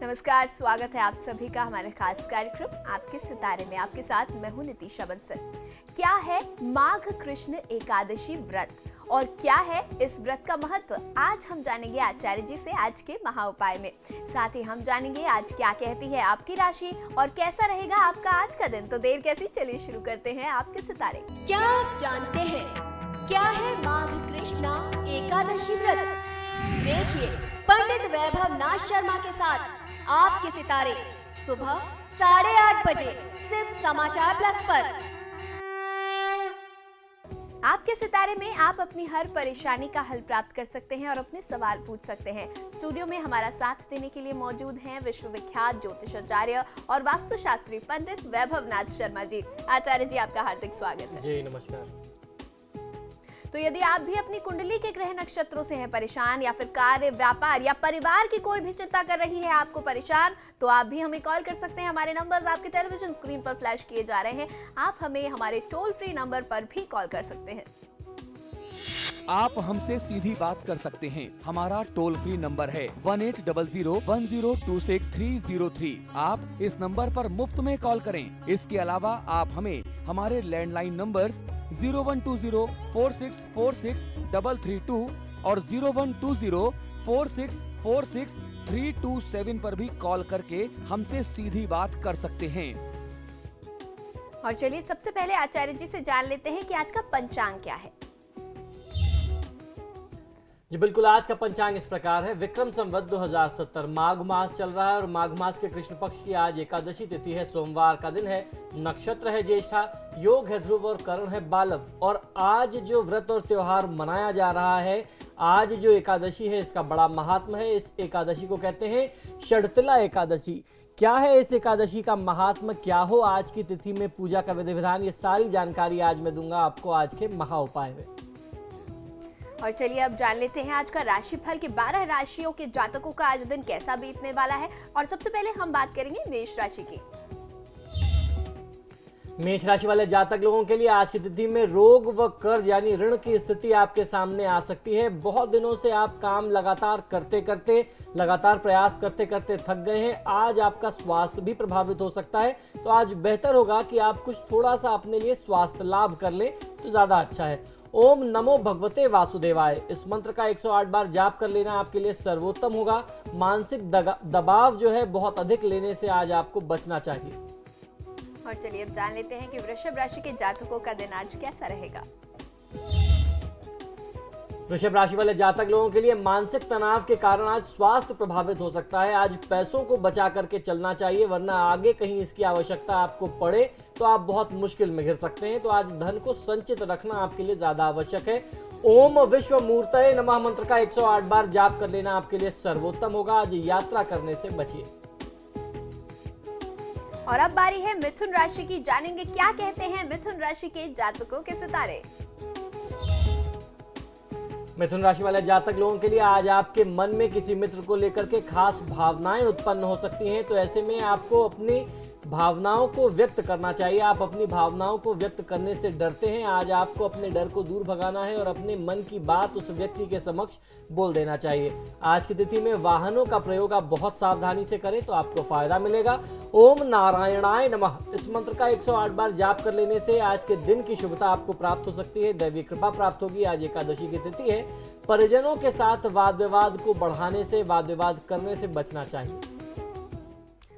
नमस्कार, स्वागत है आप सभी का हमारे खास कार्यक्रम आपके सितारे में। आपके साथ मैं हूं नितिशा बंसल। क्या है माघ कृष्ण एकादशी व्रत और क्या है इस व्रत का महत्व, आज हम जानेंगे आचार्य जी से आज के महा उपाय में। साथ ही हम जानेंगे आज क्या कहती है आपकी राशि और कैसा रहेगा आपका आज का दिन। तो देर कैसी, चलिए शुरू करते हैं आपके सितारे। क्या आप जानते हैं क्या है माघ कृष्ण एकादशी व्रत? देखिए पंडित वैभव नाथ शर्मा के साथ आपके सितारे सुबह 8:30 बजे सिर्फ समाचार प्लस पर। आपके सितारे में आप अपनी हर परेशानी का हल प्राप्त कर सकते हैं और अपने सवाल पूछ सकते हैं। स्टूडियो में हमारा साथ देने के लिए मौजूद हैं विश्वविख्यात ज्योतिषाचार्य और वास्तुशास्त्री पंडित वैभव नाथ शर्मा जी। आचार्य जी, आपका हार्दिक स्वागत है। जी नमस्कार। तो यदि आप भी अपनी कुंडली के ग्रह नक्षत्रों से हैं परेशान, या फिर कार्य, व्यापार या परिवार की कोई भी चिंता कर रही है आपको परेशान, तो आप भी हमें कॉल कर सकते हैं। हमारे नंबर्स आपके टेलीविजन स्क्रीन पर फ्लैश किए जा रहे हैं। आप हमें हमारे टोल फ्री नंबर पर भी कॉल कर सकते हैं। आप हमसे सीधी बात कर सकते हैं। हमारा टोल फ्री नंबर है 180010263003। आप इस नंबर पर मुफ्त में कॉल करें। इसके अलावा आप हमें हमारे लैंडलाइन नंबर्स 0120464632 और 0120464632 पर भी कॉल करके हमसे सीधी बात कर सकते हैं। और चलिए सबसे पहले आचार्य जी से जान लेते हैं कि आज का पंचांग क्या है। जी बिल्कुल, आज का पंचांग इस प्रकार है। विक्रम संवत 2070 माघ मास चल रहा है और माघ मास के कृष्ण पक्ष की आज एकादशी तिथि है। सोमवार का दिन है, नक्षत्र है ज्येष्ठा, योग है ध्रुव और करण है बालव। और आज जो व्रत और त्योहार मनाया जा रहा है, आज जो एकादशी है इसका बड़ा महात्म है। इस एकादशी को कहते हैं षडतिला एकादशी। क्या है इस एकादशी का महात्म, क्या हो आज की तिथि में पूजा का विधि विधान, ये सारी जानकारी आज मैं दूंगा आपको आज के महा उपाय में। और चलिए अब जान लेते हैं आज का राशिफल कि 12 राशियों के जातकों का आज दिन कैसा बीतने वाला है। और सबसे पहले हम बात करेंगे मेष राशि की। मेष राशि वाले जातक लोगों के लिए आज की तिथि में रोग व कर्ज यानी ऋण की स्थिति आपके सामने आ सकती है। बहुत दिनों से आप काम लगातार लगातार प्रयास करते करते थक गए हैं। आज आपका स्वास्थ्य भी प्रभावित हो सकता है, तो आज बेहतर होगा कि आप कुछ थोड़ा सा अपने लिए स्वास्थ्य लाभ कर लें तो ज्यादा अच्छा है। ओम नमो भगवते वासुदेवाय, इस मंत्र का 108 बार जाप कर लेना आपके लिए सर्वोत्तम होगा। मानसिक दबाव जो है बहुत अधिक लेने से आज आपको बचना चाहिए। और चलिए अब जान लेते हैं कि वृषभ राशि के जातकों का दिन आज कैसा रहेगा। वृषभ राशि वाले जातक लोगों के लिए मानसिक तनाव के कारण आज स्वास्थ्य प्रभावित हो सकता है। आज पैसों को बचा करके चलना चाहिए, वरना आगे कहीं इसकी आवश्यकता आपको पड़े तो आप बहुत मुश्किल में घिर सकते हैं। तो आज धन को संचित रखना आपके लिए ज्यादा आवश्यक है। ओम विश्व मूर्तये नमः मंत्र का 108 बार जाप कर लेना आपके लिए सर्वोत्तम होगा। आज यात्रा करने से बचिए। और अब बारी है मिथुन राशि की। जानेंगे क्या कहते हैं मिथुन राशि के जातकों के सितारे। मिथुन राशि वाले जातक लोगों के लिए आज आपके मन में किसी मित्र को लेकर के खास भावनाएं उत्पन्न हो सकती हैं। तो ऐसे में आपको अपनी भावनाओं को व्यक्त करना चाहिए। आप अपनी भावनाओं को व्यक्त करने से डरते हैं। आज आपको अपने डर को दूर भगाना है और अपने मन की बात उस व्यक्ति के समक्ष बोल देना चाहिए। आज की तिथि में वाहनों का प्रयोग आप बहुत सावधानी से करें तो आपको फायदा मिलेगा। ओम नारायणाय नमः, इस मंत्र का 108 बार जाप कर लेने से आज के दिन की शुभता आपको प्राप्त हो सकती है। दैवी कृपा प्राप्त होगी। आज एकादशी की तिथि है। परिजनों के साथ वाद विवाद को बढ़ाने से, वाद विवाद करने से बचना चाहिए।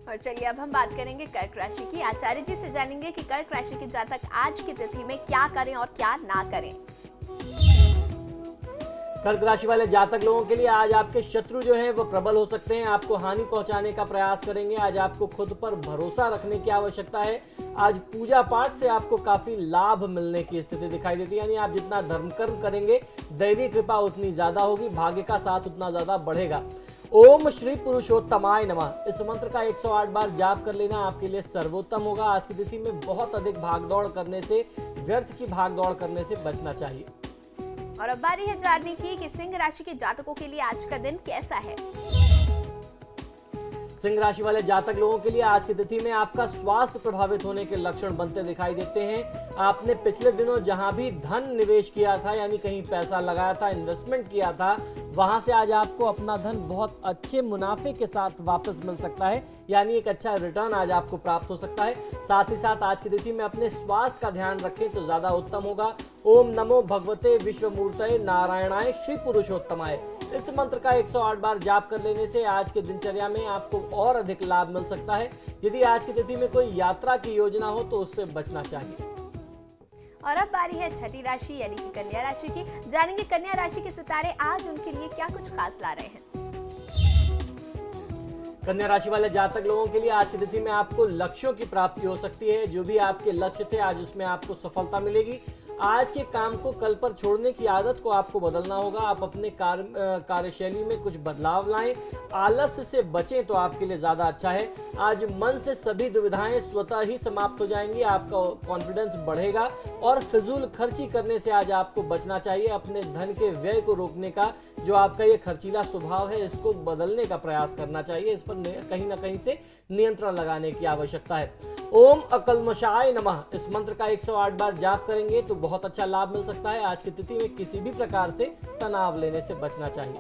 और चलिए अब हम बात करेंगे कर्क राशि की। आचार्य जी से जानेंगे कि कर्क राशि के जातक आज की तिथि में क्या करें और क्या ना करें। कर्क राशि वाले जातक लोगों के लिए आज आपके शत्रु जो हैं वो प्रबल हो सकते हैं। आपको हानि पहुंचाने का प्रयास करेंगे। आज आपको खुद पर भरोसा रखने की आवश्यकता है। आज पूजा पाठ से आपको काफी लाभ मिलने की स्थिति दिखाई देती है। यानी आप जितना धर्म कर्म करेंगे, दैवी कृपा उतनी ज्यादा होगी, भाग्य का साथ उतना ज्यादा बढ़ेगा। ओम श्री पुरुषोत्तमाय नमः, इस मंत्र का 108 बार जाप कर लेना आपके लिए सर्वोत्तम होगा। आज की तिथि में बहुत अधिक भागदौड़ करने से, व्यर्थ की भागदौड़ करने से बचना चाहिए। और अब बारी है जानने की कि सिंह राशि के जातकों के लिए आज का दिन कैसा है। सिंह राशि वाले जातक लोगों के लिए आज की तिथि में आपका स्वास्थ्य प्रभावित होने के लक्षण बनते दिखाई देते हैं। आपने पिछले दिनों जहां भी धन निवेश किया था, यानी कहीं पैसा लगाया था, इन्वेस्टमेंट किया था, वहां से आज आपको अपना धन बहुत अच्छे मुनाफे के साथ वापस मिल सकता है, यानी एक अच्छा रिटर्न आज आपको प्राप्त हो सकता है। साथ ही साथ आज की तिथि में अपने स्वास्थ्य का ध्यान रखें तो ज्यादा उत्तम होगा। ओम नमो भगवते विश्वमूर्तये नारायणाय श्री पुरुषोत्तमाय, इस मंत्र का 108 बार जाप कर लेने से आज के दिनचर्या में आपको और अधिक लाभ मिल सकता है। यदि आज की तिथि में कोई यात्रा की योजना हो तो उससे बचना चाहिए। और अब बारी है छठी राशि यानी कि कन्या राशि की। जानेंगे कन्या राशि के सितारे आज उनके लिए क्या कुछ खास ला रहे हैं। कन्या राशि वाले जातक लोगों के लिए आज की तिथि में आपको लक्ष्यों की प्राप्ति हो सकती है। जो भी आपके लक्ष्य थे आज उसमें आपको सफलता मिलेगी। आज के काम को कल पर छोड़ने की आदत को आपको बदलना होगा। आप अपने कार्यशैली में कुछ बदलाव लाएं, आलस्य से बचें तो आपके लिए ज्यादा अच्छा है। आज मन से सभी दुविधाएं स्वतः ही समाप्त हो जाएंगी, आपका कॉन्फिडेंस बढ़ेगा और फिजूल खर्ची करने से आज आपको बचना चाहिए। अपने धन के व्यय को रोकने का जो आपका ये खर्चीला स्वभाव है इसको बदलने का प्रयास करना चाहिए। इस पर कहीं ना कहीं से नियंत्रण लगाने की आवश्यकता है। ओम अकल्मषाय नमः, इस मंत्र का 108 बार जाप करेंगे तो बहुत अच्छा लाभ मिल सकता है। आज की तिथि में किसी भी प्रकार से तनाव लेने से बचना चाहिए।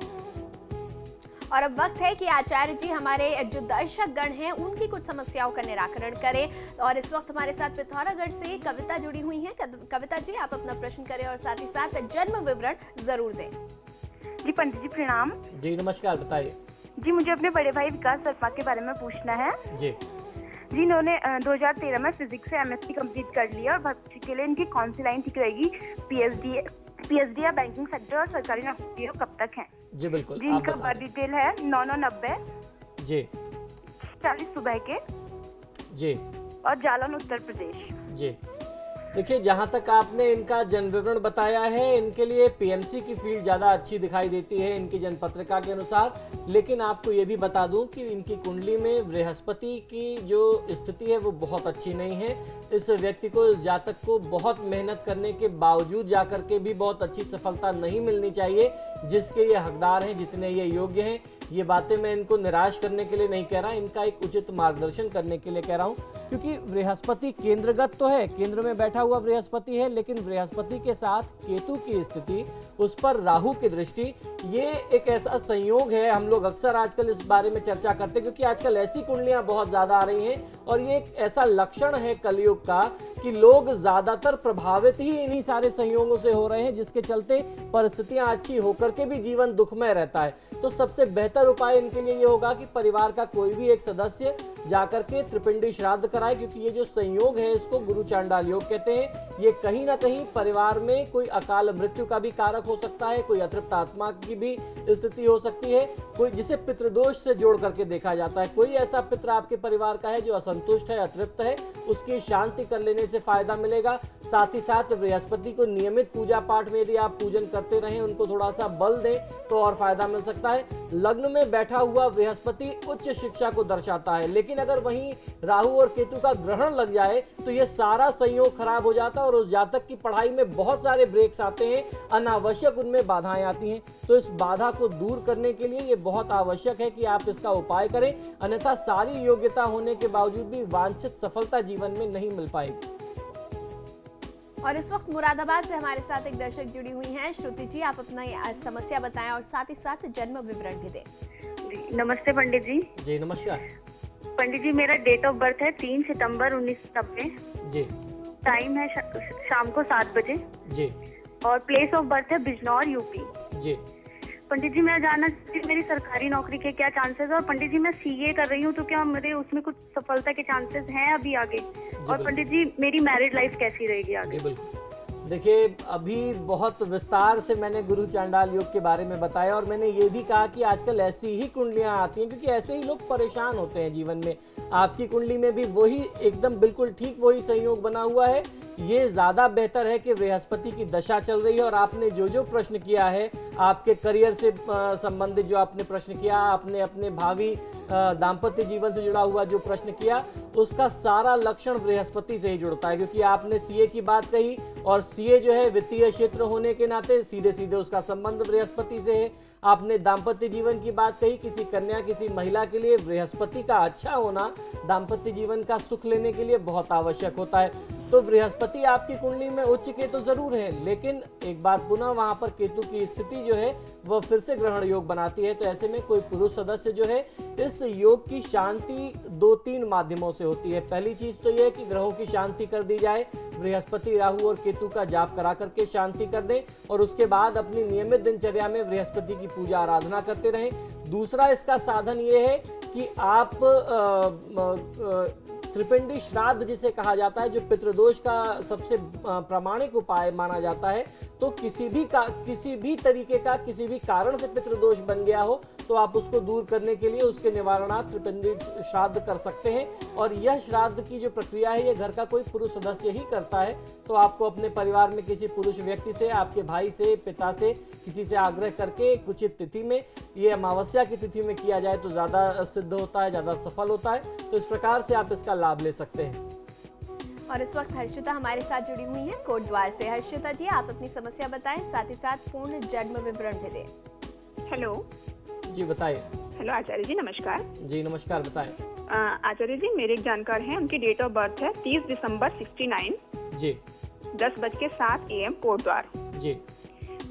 और अब वक्त है कि आचार्य जी हमारे जो दर्शक गण हैं उनकी कुछ समस्याओं का निराकरण करें। और इस वक्त हमारे साथ पिथौरागढ़ से कविता जुड़ी हुई हैं। कविता जी, आप अपना प्रश्न करें और साथ ही साथ जन्म विवरण जरूर दें। जी पंडित जी प्रणाम। जी नमस्कार, बताइए। जी मुझे अपने बड़े भाई विकास शर्मा के बारे में पूछना है। जी इन्होंने 2013 में फिजिक्स से एमएससी कंप्लीट कर लिया और भविष्य के लिए इनकी कौन सी लाइन ठीक रहेगी? पीएचडी या बैंकिंग सेक्टर और सरकारी नौकरी कब तक है? जी बिल्कुल। जी इनका बर्थ डिटेल है 9990 जी 40 सुबह के जी और जालौन उत्तर प्रदेश। जी देखिए, जहाँ तक आपने इनका जन्म विवरण बताया है इनके लिए पीएमसी की फील्ड ज़्यादा अच्छी दिखाई देती है इनकी जन्म पत्रिका के अनुसार। लेकिन आपको ये भी बता दूं कि इनकी कुंडली में बृहस्पति की जो स्थिति है वो बहुत अच्छी नहीं है। इस व्यक्ति को, जातक को बहुत मेहनत करने के बावजूद जाकर के भी बहुत अच्छी सफलता नहीं मिलनी चाहिए जिसके ये हकदार हैं, जितने ये योग्य हैं। ये बातें मैं इनको निराश करने के लिए नहीं कह रहा, इनका एक उचित मार्गदर्शन करने के लिए कह रहा हूँ। क्योंकि बृहस्पति केंद्रगत तो है, केंद्र में बैठा हुआ बृहस्पति है, लेकिन बृहस्पति के साथ केतु की स्थिति, उस पर राहु की दृष्टि, ये एक ऐसा संयोग है। हम लोग अक्सर आजकल इस बारे में चर्चा करते हैं क्योंकि आजकल ऐसी कुंडलियां बहुत ज्यादा आ रही हैं और ये एक ऐसा लक्षण है कलयुग का कि लोग ज्यादातर प्रभावित ही इन्हीं सारे संयोगों से हो रहे हैं, जिसके चलते परिस्थितियां अच्छी होकर के भी जीवन दुखमय रहता है। तो सबसे बेहतर उपाय इनके लिए ये होगा कि परिवार का कोई भी एक सदस्य जाकर के त्रिपिंडी श्राद्ध कराए, क्योंकि ये जो संयोग है इसको गुरु चांडाल योग कहते हैं। ये कहीं ना कहीं परिवार में कोई अकाल मृत्यु का भी कारक हो सकता है, कोई अतृप्त आत्मा की भी स्थिति हो सकती है, कोई जिसे पितृदोष से जोड़ करके देखा जाता है। कोई ऐसा पितृ आपके परिवार का है जो असंतुष्ट है, अतृप्त है, उसकी शांति कर लेने से फायदा मिलेगा। साथ ही साथ बृहस्पति को नियमित पूजा पाठ में यदि आप पूजन करते रहें, उनको थोड़ा सा बल दें तो और फायदा मिल सकता है। लग्न में बैठा हुआ बृहस्पति उच्च शिक्षा को दर्शाता है, लेकिन अगर वहीं राहु और केतु का ग्रहण लग जाए तो ये सारा संयोग खराब हो जाता है और उस जातक की पढ़ाई में बहुत सारे ब्रेक्स आते हैं, अनावश्यक उनमें बाधाएं आती हैं। तो इस बाधा को दूर करने के लिए ये बहुत आवश्यक है कि आप इसका उपाय करें, अन्यथा सारी योग्यता होने के बावजूद भी वांछित सफलता जीवन में नहीं मिल पाएगी। और इस वक्त मुरादाबाद से हमारे साथ एक दर्शक जुड़ी हुई हैं। श्रुति जी, आप अपना समस्या बताएं और साथ ही साथ जन्म विवरण भी दें। जी नमस्ते पंडित जी। जी नमस्कार पंडित जी, मेरा डेट ऑफ बर्थ है 3 सितंबर 1990। जी। टाइम है शाम को 7 बजे। जी। और प्लेस ऑफ बर्थ है बिजनौर यूपी। जी। पंडित जी, मैं जानना चाहती हूँ मेरी सरकारी नौकरी के क्या चांसेस है, और पंडित जी मैं सीए कर रही हूँ तो क्या मेरे उसमें कुछ सफलता के चांसेस हैं अभी आगे, और पंडित जी मेरी मैरिड लाइफ कैसी रहेगी आगे? जी बिल्कुल। देखिए, अभी बहुत विस्तार से मैंने गुरु चांडाल योग के बारे में बताया और मैंने ये भी कहा कि आजकल ऐसी ही कुंडलियां आती हैं क्योंकि ऐसे ही लोग परेशान होते हैं जीवन में। आपकी कुंडली में भी वही एकदम बिल्कुल ठीक वही संयोग बना हुआ है। ये ज्यादा बेहतर है कि बृहस्पति की दशा चल रही है और आपने जो प्रश्न किया है, आपके करियर से संबंधित जो आपने प्रश्न किया, आपने अपने भावी दाम्पत्य जीवन से जुड़ा हुआ जो प्रश्न किया, उसका सारा लक्षण बृहस्पति से ही जुड़ता है। क्योंकि आपने सीए की बात कही और सीए जो है वित्तीय क्षेत्र होने के नाते सीधे सीधे उसका संबंध बृहस्पति से है। आपने दाम्पत्य जीवन की बात कही, किसी कन्या किसी महिला के लिए बृहस्पति का अच्छा होना दाम्पत्य जीवन का सुख लेने के लिए बहुत आवश्यक होता है। तो बृहस्पति आपकी कुंडली में उच्च केतु जरूर है, लेकिन एक बार पुनः वहां पर केतु की स्थिति जो है वह फिर से ग्रहण योग बनाती है। तो ऐसे में कोई पुरुष सदस्य जो है इस योग की शांति 2-3 माध्यमों से होती है। पहली चीज तो यह है कि ग्रहों की शांति कर दी जाए, बृहस्पति, राहु और केतु का जाप करा करके शांति कर दें और उसके बाद अपनी नियमित दिनचर्या में बृहस्पति की पूजा आराधना करते रहें। दूसरा इसका साधन ये है कि आप त्रिपिंडी श्राद्ध जिसे कहा जाता है, जो पितृदोष का सबसे प्रामाणिक उपाय माना जाता है, तो किसी भी तरीके का किसी भी कारण से पितृदोष बन गया हो तो आप उसको दूर करने के लिए उसके निवारणार्थ त्रिपिंडी श्राद्ध कर सकते हैं। और यह श्राद्ध की जो प्रक्रिया है ये घर का कोई पुरुष सदस्य ही करता है। तो आपको अपने परिवार में किसी पुरुष व्यक्ति से, आपके भाई से, पिता से, किसी से आग्रह करके उचित तिथि में, ये अमावस्या की तिथि में किया जाए तो ज्यादा सिद्ध होता है, ज्यादा सफल होता है। तो इस प्रकार से आप इसका लाभ ले सकते हैं। और इस वक्त हर्षिता हमारे साथ जुड़ी हुई हैं कोटद्वार से। हर्षिता जी, आप अपनी समस्या बताएं, साथ ही साथ पूर्ण जन्म विवरण भी दें। हेलो जी बताइए। हेलो आचार्य जी, नमस्कार। जी नमस्कार, बताएं। आचार्य जी, मेरे एक जानकार हैं, उनकी डेट ऑफ बर्थ है 30 दिसंबर 69, जी 10:07 AM कोटद्वार। जी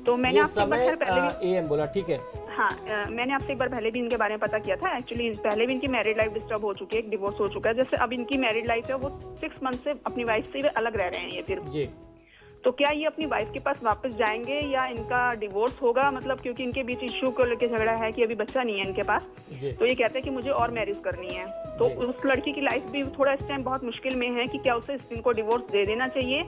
तो मैंने आपसे एक बार पहले भी AM बोला, ठीक है। हाँ, मैंने आपसे एक बार पहले भी इनके बारे में पता किया था। एक्चुअली पहले भी इनकी मैरिड लाइफ डिस्टर्ब हो चुकी है, एक डिवोर्स हो चुका है। जैसे अब इनकी मैरिड लाइफ है वो 6 मंथ से अपनी वाइफ से अलग रह रहे हैं ये फिर। जी तो क्या ये अपनी वाइफ के पास वापस जाएंगे या इनका डिवोर्स होगा? मतलब क्योंकि इनके बीच इश्यू को लेकर झगड़ा है कि अभी बच्चा नहीं है इनके पास, तो ये कहते हैं कि मुझे और मैरिज करनी है। तो उस लड़की की लाइफ भी थोड़ा इस टाइम बहुत मुश्किल में है कि क्या उसे इनको डिवोर्स दे देना चाहिए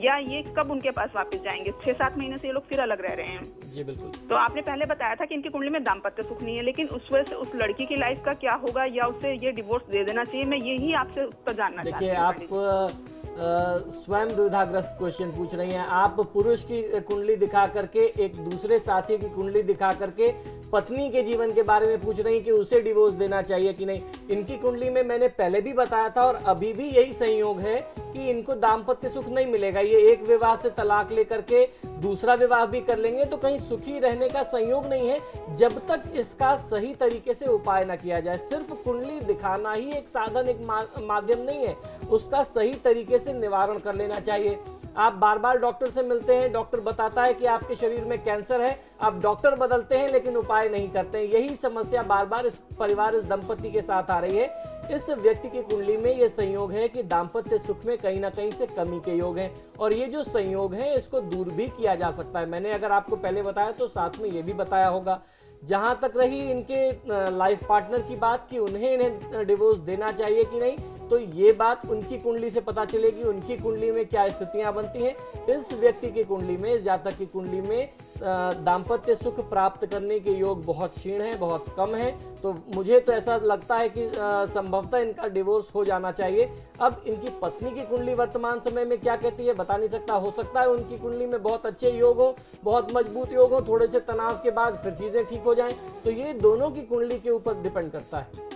या ये कब उनके पास वापस जाएंगे। 6-7 महीने से ये लोग फिर अलग रह रहे हैं। जी बिल्कुल। तो आपने पहले बताया था कि इनकी कुंडली में दाम्पत्य सुख नहीं है, लेकिन उस वजह से उस लड़की की लाइफ का क्या होगा या उसे ये डिवोर्स दे देना चाहिए? मैं यही आपसे उत्तर जानना चाहती हूँ। देखिए, आप स्वयं दुविधाग्रस्त क्वेश्चन पूछ रही हैं। आप पुरुष की कुंडली दिखा करके, एक दूसरे साथी की कुंडली दिखा करके पत्नी के जीवन के बारे में पूछ रही हैं कि उसे डिवोर्स देना चाहिए कि नहीं। इनकी कुंडली में मैंने पहले भी बताया था और अभी भी यही संयोग है कि इनको दाम्पत्य सुख नहीं मिलेगा। ये एक विवाह से तलाक लेकर के दूसरा विवाह भी कर लेंगे तो कहीं सुखी रहने का संयोग नहीं है, जब तक इसका सही तरीके से उपाय ना किया जाए। सिर्फ कुंडली दिखाना ही एक साधन, एक माध्यम नहीं है, उसका सही तरीके से निवारण कर लेना चाहिए। आप बार बार डॉक्टर से मिलते हैं, डॉक्टर बताता है कि आपके शरीर में कैंसर है, आप डॉक्टर बदलते हैं लेकिन उपाय नहीं करते हैं। यही समस्या बार बार इस परिवार, इस दंपति के साथ आ रही है। इस व्यक्ति की कुंडली में ये संयोग है कि दाम्पत्य सुख में कहीं ना कहीं से कमी के योग हैं और ये जो संयोग है इसको दूर भी किया जा सकता है। मैंने अगर आपको पहले बताया तो साथ में ये भी बताया होगा। जहां तक रही इनके लाइफ पार्टनर की बात कि इन्हें डिवोर्स देना चाहिए कि नहीं, तो ये बात उनकी कुंडली से पता चलेगी, उनकी कुंडली में क्या स्थितियां बनती हैं। इस व्यक्ति की कुंडली में, इस जातक की कुंडली में दाम्पत्य सुख प्राप्त करने के योग बहुत क्षीण है, बहुत कम है। तो मुझे तो ऐसा लगता है कि संभवतः इनका डिवोर्स हो जाना चाहिए। अब इनकी पत्नी की कुंडली वर्तमान समय में क्या कहती है बता नहीं सकता। हो सकता है उनकी कुंडली में बहुत अच्छे योग हो, बहुत मजबूत योग हो, थोड़े से तनाव के बाद फिर चीजें ठीक हो जाएं। तो ये दोनों की कुंडली के ऊपर डिपेंड करता है।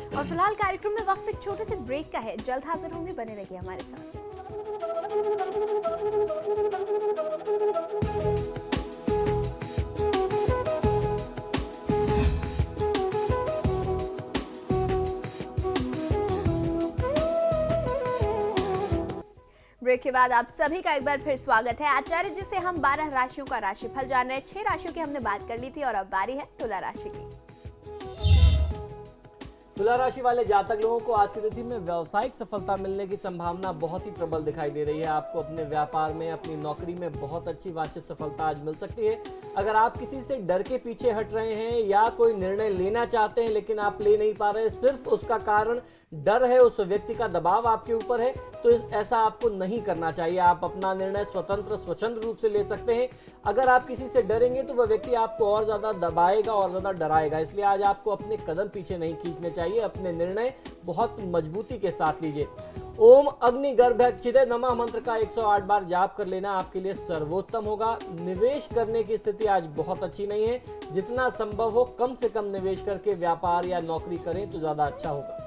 और फिलहाल कार्यक्रम में वक्त एक छोटे से ब्रेक का है, जल्द हाजिर होंगे, बने रहिए हमारे साथ। ब्रेक के बाद आप सभी का एक बार फिर स्वागत है। आचार्य जी से हम 12 राशियों का राशिफल जान रहे हैं। 6 राशियों की हमने बात कर ली थी और अब बारी है तुला राशि की। तुला राशि वाले जातक लोगों को आज की तिथि में व्यावसायिक सफलता मिलने की संभावना बहुत ही प्रबल दिखाई दे रही है। आपको अपने व्यापार में, अपनी नौकरी में बहुत अच्छी वांछित सफलता आज मिल सकती है। अगर आप किसी से डर के पीछे हट रहे हैं या कोई निर्णय लेना चाहते हैं लेकिन आप ले नहीं पा रहे, सिर्फ उसका कारण डर है, उस व्यक्ति का दबाव आपके ऊपर है, तो ऐसा आपको नहीं करना चाहिए। आप अपना निर्णय स्वतंत्र रूप से ले सकते हैं। अगर आप किसी से डरेंगे तो वह व्यक्ति आपको और ज्यादा दबाएगा और ज्यादा डराएगा। इसलिए आज आपको अपने कदम पीछे नहीं खींचने चाहिए, अपने निर्णय बहुत मजबूती के साथ लीजिए। ओम अग्निगर्भच्छिदे नमः मंत्र का 108 बार जाप कर लेना आपके लिए सर्वोत्तम होगा। निवेश करने की स्थिति आज बहुत अच्छी नहीं है। जितना संभव हो कम से कम निवेश करके व्यापार या नौकरी करें तो ज्यादा अच्छा होगा।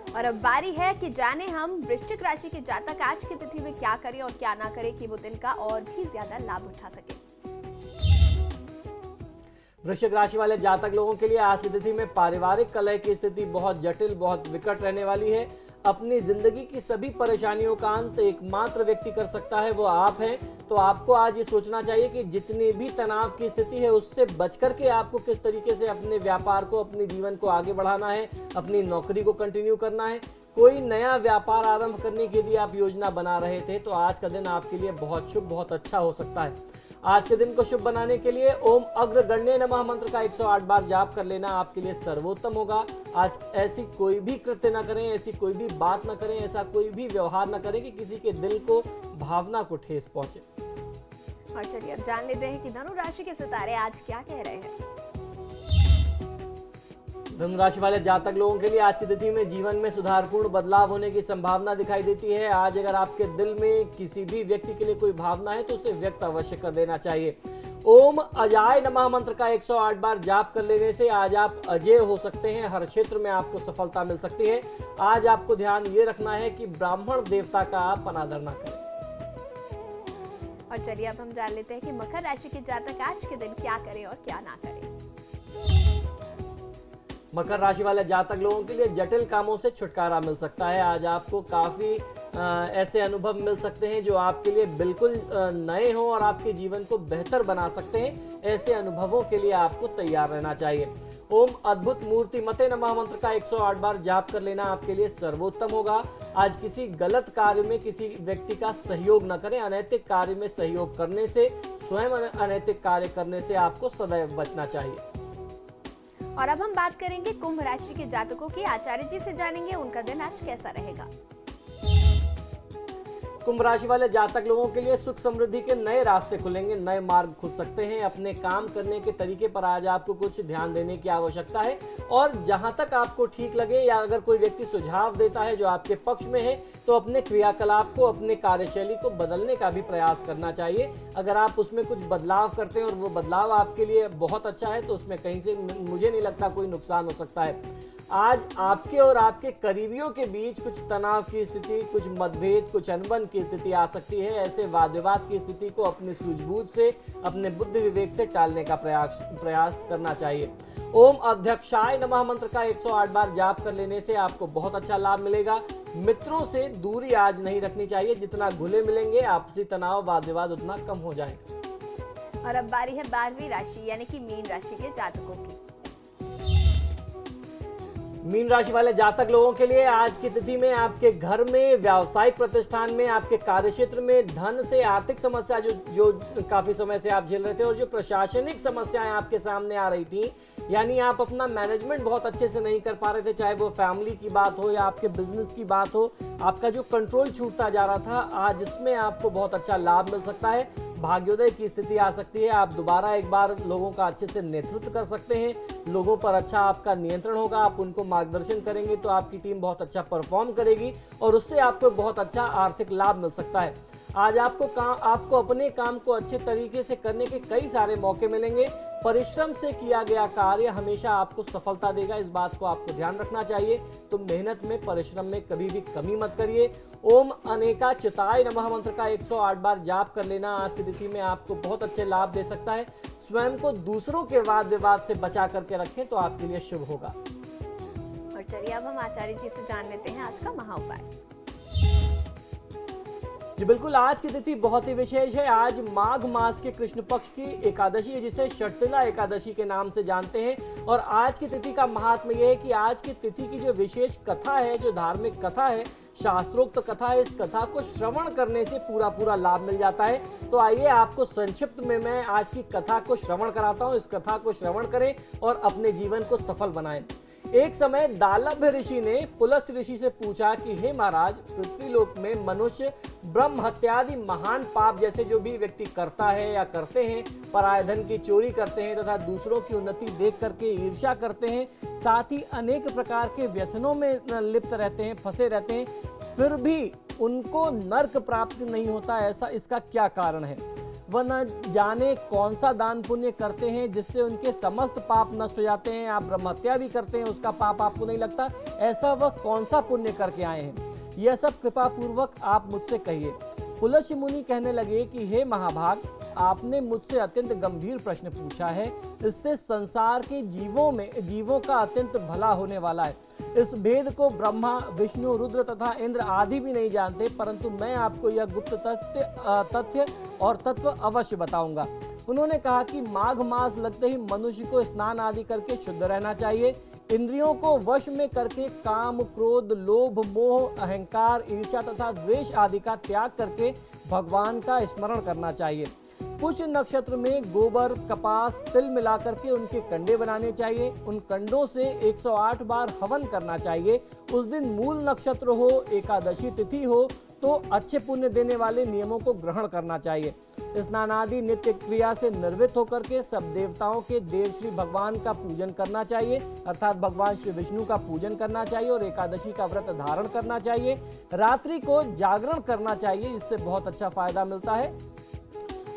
और अब बारी है कि जाने हम वृश्चिक राशि के जातक आज की तिथि में क्या करें और क्या ना करें कि वो दिन का और भी ज्यादा लाभ उठा सके। वृश्चिक राशि वाले जातक लोगों के लिए आज की तिथि में पारिवारिक कलह की स्थिति बहुत जटिल, बहुत विकट रहने वाली है। अपनी जिंदगी की सभी परेशानियों का अंत एकमात्र व्यक्ति कर सकता है, वो आप हैं। तो आपको आज ये सोचना चाहिए कि जितनी भी तनाव की स्थिति है उससे बचकर के आपको किस तरीके से अपने व्यापार को, अपने जीवन को आगे बढ़ाना है, अपनी नौकरी को कंटिन्यू करना है। कोई नया व्यापार आरंभ करने के लिए आप योजना बना रहे थे तो आज का दिन आपके लिए बहुत शुभ, बहुत अच्छा हो सकता है। आज के दिन को शुभ बनाने के लिए ओम अग्रगण्य नमः मंत्र का 108 बार जाप कर लेना आपके लिए सर्वोत्तम होगा। आज ऐसी कोई भी कृत्य न करें, ऐसी कोई भी बात न करें, ऐसा कोई भी व्यवहार न करें कि किसी के दिल को, भावना को ठेस पहुंचे। और चलिए अब जान लेते हैं कि धनु राशि के सितारे आज क्या कह रहे हैं। धनु राशि वाले जातक लोगों के लिए आज की तिथि में जीवन में सुधारपूर्ण बदलाव होने की संभावना दिखाई देती है। आज अगर आपके दिल में किसी भी व्यक्ति के लिए कोई भावना है तो उसे व्यक्त अवश्य कर देना चाहिए। ओम अजाय नमः मंत्र का 108 बार जाप कर लेने से आज आप अजय हो सकते हैं। हर क्षेत्र में आपको सफलता मिल सकती है। आज आपको ध्यान ये रखना है कि ब्राह्मण देवता का आप अनादर न करें। और चलिए अब हम जान लेते हैं कि मकर राशि के जातक आज के दिन क्या करें और क्या ना करें। मकर राशि वाले जातक लोगों के लिए जटिल कामों से छुटकारा मिल सकता है। आज आपको काफी ऐसे अनुभव मिल सकते हैं जो आपके लिए बिल्कुल नए हों और आपके जीवन को बेहतर बना सकते हैं। ऐसे अनुभवों के लिए आपको तैयार रहना चाहिए। ओम अद्भुत मूर्ति मते नमः मंत्र का 108 बार जाप कर लेना आपके लिए सर्वोत्तम होगा। आज किसी गलत कार्य में किसी व्यक्ति का सहयोग न करें। अनैतिक कार्य में सहयोग करने से, स्वयं अनैतिक कार्य करने से आपको सदैव बचना चाहिए। और अब हम बात करेंगे कुंभ राशि के जातकों की। आचार्य जी से जानेंगे उनका दिन आज कैसा रहेगा। कुंभ राशि वाले जातक लोगों के लिए सुख समृद्धि के नए रास्ते खुलेंगे, नए मार्ग खुल सकते हैं। अपने काम करने के तरीके पर आज आपको कुछ ध्यान देने की आवश्यकता है और जहां तक आपको ठीक लगे या अगर कोई व्यक्ति सुझाव देता है जो आपके पक्ष में है तो अपने क्रियाकलाप को, अपने कार्यशैली को बदलने का भी प्रयास करना चाहिए। अगर आप उसमें कुछ बदलाव करते हैं और वो बदलाव आपके लिए बहुत अच्छा है तो उसमें कहीं से मुझे नहीं लगता कोई नुकसान हो सकता है। आज आपके और आपके करीबियों के बीच कुछ तनाव की स्थिति, कुछ मतभेद, कुछ अनबन की स्थिति आ सकती है। ऐसे वाद विवाद की स्थिति को अपनी सूझबूझ से, अपने बुद्धि विवेक से टालने का प्रयास करना चाहिए। ओम अध्यक्षाय नमः मंत्र का 108 बार जाप कर लेने से आपको बहुत अच्छा लाभ मिलेगा। मित्रों से दूरी आज नहीं रखनी चाहिए। जितना घुले मिलेंगे आपसी तनाव, वाद विवाद उतना कम हो जाएगा। और अब बारी है 12वीं राशि यानी कि मीन राशि के जातकों की। मीन राशि वाले जातक लोगों के लिए आज की तिथि में आपके घर में, व्यावसायिक प्रतिष्ठान में, आपके कार्यक्षेत्र में धन से आर्थिक समस्या जो काफी समय से आप झेल रहे थे और जो प्रशासनिक समस्याएं आपके सामने आ रही थी, यानी आप अपना मैनेजमेंट बहुत अच्छे से नहीं कर पा रहे थे, चाहे वो फैमिली की बात हो या आपके बिजनेस की बात हो, आपका जो कंट्रोल छूटता जा रहा था, आज इसमें आपको बहुत अच्छा लाभ मिल सकता है। भाग्योदय की स्थिति आ सकती है। आप दोबारा एक बार लोगों का अच्छे से नेतृत्व कर सकते हैं। लोगों पर अच्छा आपका नियंत्रण होगा। आप उनको मार्गदर्शन करेंगे तो आपकी टीम बहुत अच्छा परफॉर्म करेगी और उससे आपको बहुत अच्छा आर्थिक लाभ मिल सकता है। आज आपको अपने काम को अच्छे तरीके से करने के कई सारे मौके मिलेंगे। परिश्रम से किया गया कार्य हमेशा आपको सफलता देगा, इस बात को आपको ध्यान रखना चाहिए। तो मेहनत में, परिश्रम में कभी भी कमी मत करिए। ओम अनेका चिताय नमः मंत्र का 108 बार जाप कर लेना आज की तिथि में आपको बहुत अच्छे लाभ दे सकता है। स्वयं को दूसरों के वाद विवाद से बचा करके रखें तो आपके लिए शुभ होगा। और चलिए अब हम आचार्य जी से जान लेते हैं आज का महाउपाय। जी बिल्कुल, आज की तिथि बहुत ही विशेष है। आज माघ मास के कृष्ण पक्ष की एकादशी है जिसे षटतिला एकादशी के नाम से जानते हैं। और आज की तिथि का महात्म्य यह है कि आज की तिथि की जो विशेष कथा है, जो धार्मिक कथा है, शास्त्रोक्त कथा है, इस कथा को श्रवण करने से पूरा लाभ मिल जाता है। तो आइए आपको संक्षिप्त में मैं आज की कथा को श्रवण कराता हूँ। इस कथा को श्रवण करें और अपने जीवन को सफल बनाएं। एक समय दालभ्य ऋषि ने पुलस ऋषि से पूछा कि हे महाराज, पृथ्वीलोक में मनुष्य ब्रह्म हत्यादि महान पाप जैसे जो भी व्यक्ति करता है या करते हैं, पराय धन की चोरी करते हैं तथा दूसरों की उन्नति देख करके ईर्ष्या करते हैं, साथ ही अनेक प्रकार के व्यसनों में लिप्त रहते हैं, फंसे रहते हैं, फिर भी उनको नर्क प्राप्त नहीं होता, ऐसा इसका क्या कारण है? वह न जाने कौन सा दान पुण्य करते हैं जिससे उनके समस्त पाप नष्ट हो जाते हैं। आप ब्रह्महत्या भी करते हैं, उसका पाप आपको नहीं लगता, ऐसा वह कौन सा पुण्य करके आए हैं? यह सब कृपा पूर्वक आप मुझसे कहिए। पुलस्त्य मुनि कहने लगे कि हे महाभाग, आपने मुझसे अत्यंत गंभीर प्रश्न पूछा है। इससे संसार के जीवों का अत्यंत भला होने वाला है। इस भेद को ब्रह्मा, विष्णु, रुद्र तथा इंद्र आदि भी नहीं जानते, परंतु मैं आपको यह गुप्त तथ्य और तत्व अवश्य बताऊंगा। उन्होंने कहा कि माघ मास लगते ही मनुष्य को स्नान आदि करके शुद्ध रहना चाहिए। इंद्रियों को वश में करके काम, क्रोध, लोभ, मोह, अहंकार, ईर्ष्या तथा द्वेष आदि का त्याग करके भगवान का स्मरण करना चाहिए। पुष्य नक्षत्र में गोबर, कपास, तिल मिलाकर के उनके कंडे बनाने चाहिए। उन कंडों से 108 बार हवन करना चाहिए। उस दिन मूल नक्षत्र हो, एकादशी तिथि हो तो अच्छे पुण्य देने वाले नियमों को ग्रहण करना चाहिए। स्नान आदि नित्य क्रिया से निर्वृत्त होकर के सब देवताओं के देव श्री भगवान का पूजन करना चाहिए, अर्थात भगवान श्री विष्णु का पूजन करना चाहिए और एकादशी का व्रत धारण करना चाहिए। रात्रि को जागरण करना चाहिए, इससे बहुत अच्छा फायदा मिलता है।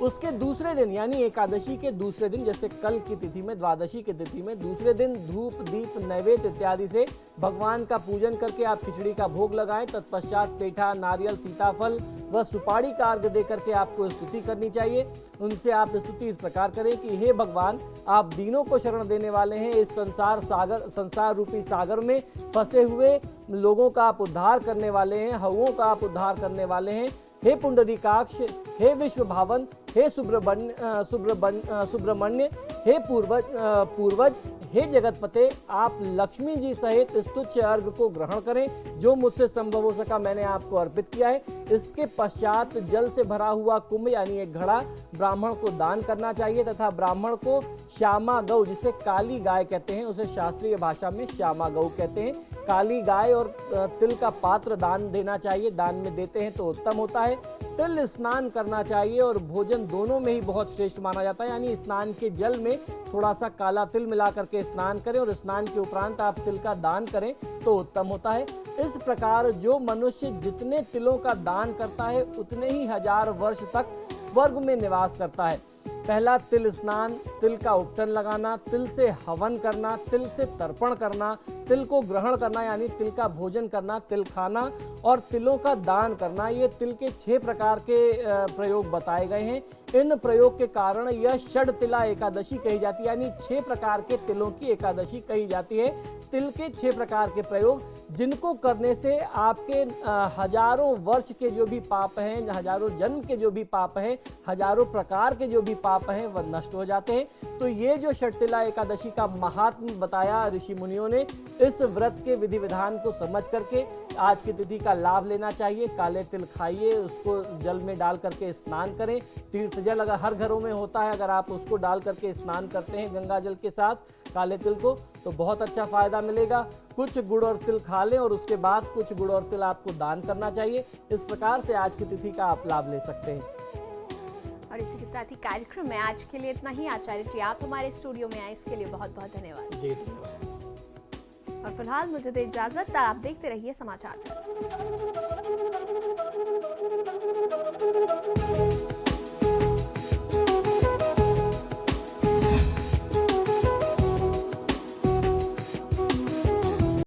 उसके दूसरे दिन यानी एकादशी के दूसरे दिन, जैसे कल की तिथि में, द्वादशी की तिथि में दूसरे दिन धूप, दीप, नैवेद्य इत्यादि से भगवान का पूजन करके आप खिचड़ी का भोग लगाएं। तत्पश्चात पेठा, नारियल, सीताफल व सुपारी का अर्घ्य देकर के आपको स्तुति करनी चाहिए। उनसे आप स्तुति इस प्रकार करें कि हे भगवान, आप दीनों को शरण देने वाले हैं। इस संसार रूपी सागर में फंसे हुए लोगों का आप उद्धार करने वाले हैं, हवों का आप उद्धार करने वाले हैं। हे पुंडरीकाक्ष, हे विश्व भावन, हे सुब्रमण्य, हे पूर्वज, हे जगतपते, आप लक्ष्मी जी सहित इस तुच्छ अर्घ को ग्रहण करें जो मुझसे संभव हो सका मैंने आपको अर्पित किया है। इसके पश्चात जल से भरा हुआ कुंभ यानी एक घड़ा ब्राह्मण को दान करना चाहिए तथा ब्राह्मण को श्यामा गौ, जिसे काली गाय कहते हैं, उसे शास्त्रीय भाषा में श्यामा गौ कहते हैं, काली गाय और तिल का पात्र दान देना चाहिए। दान में देते हैं तो उत्तम होता है। तिल स्नान करना चाहिए और भोजन दोनों में ही बहुत श्रेष्ठ माना जाता है, यानी स्नान के जल में थोड़ा सा काला तिल मिला करके स्नान करें और स्नान के उपरांत आप तिल का दान करें तो उत्तम होता है। इस प्रकार जो मनुष्य जितने तिलों का दान करता है उतने ही 1000 वर्ष तक स्वर्ग में निवास करता है। पहला तिल स्नान, तिल का उपटन लगाना, तिल से हवन करना, तिल से तर्पण करना, तिल को ग्रहण करना यानी तिल का भोजन करना, तिल खाना और तिलों का दान करना, ये तिल के 6 प्रकार के प्रयोग बताए गए हैं। इन प्रयोग के कारण यह षड तिला एकादशी कही जाती है, यानी 6 प्रकार के तिलों की एकादशी कही जाती है। तिल के 6 प्रकार के प्रयोग जिनको करने से आपके हजारों वर्ष के जो भी पाप हैं, हजारों जन्म के जो भी पाप हैं, हजारों प्रकार के जो भी पाप हैं वह नष्ट हो जाते हैं। तो ये जो षटतिला एकादशी का महात्म्य बताया ऋषि मुनियों ने, इस व्रत के विधि विधान को समझ करके आज की तिथि का लाभ लेना चाहिए। काले तिल खाइए, उसको जल में डाल करके स्नान करें। तीर्थ जल अगर हर घरों में होता है, अगर आप उसको डाल करके स्नान करते हैं गंगा जल के साथ काले तिल को, तो बहुत अच्छा फायदा मिलेगा। कुछ गुड़ और तिल खा लें और उसके बाद कुछ गुड़ और तिल आपको दान करना चाहिए। इस प्रकार से आज की तिथि का आप लाभ ले सकते हैं। और इसी के साथ ही कार्यक्रम में आज के लिए इतना ही। आचार्य जी, आप हमारे स्टूडियो में आए इसके लिए बहुत बहुत धन्यवाद। जी धन्यवाद। और फिलहाल मुझे दे इजाजत। आप देखते रहिए समाचार प्लस।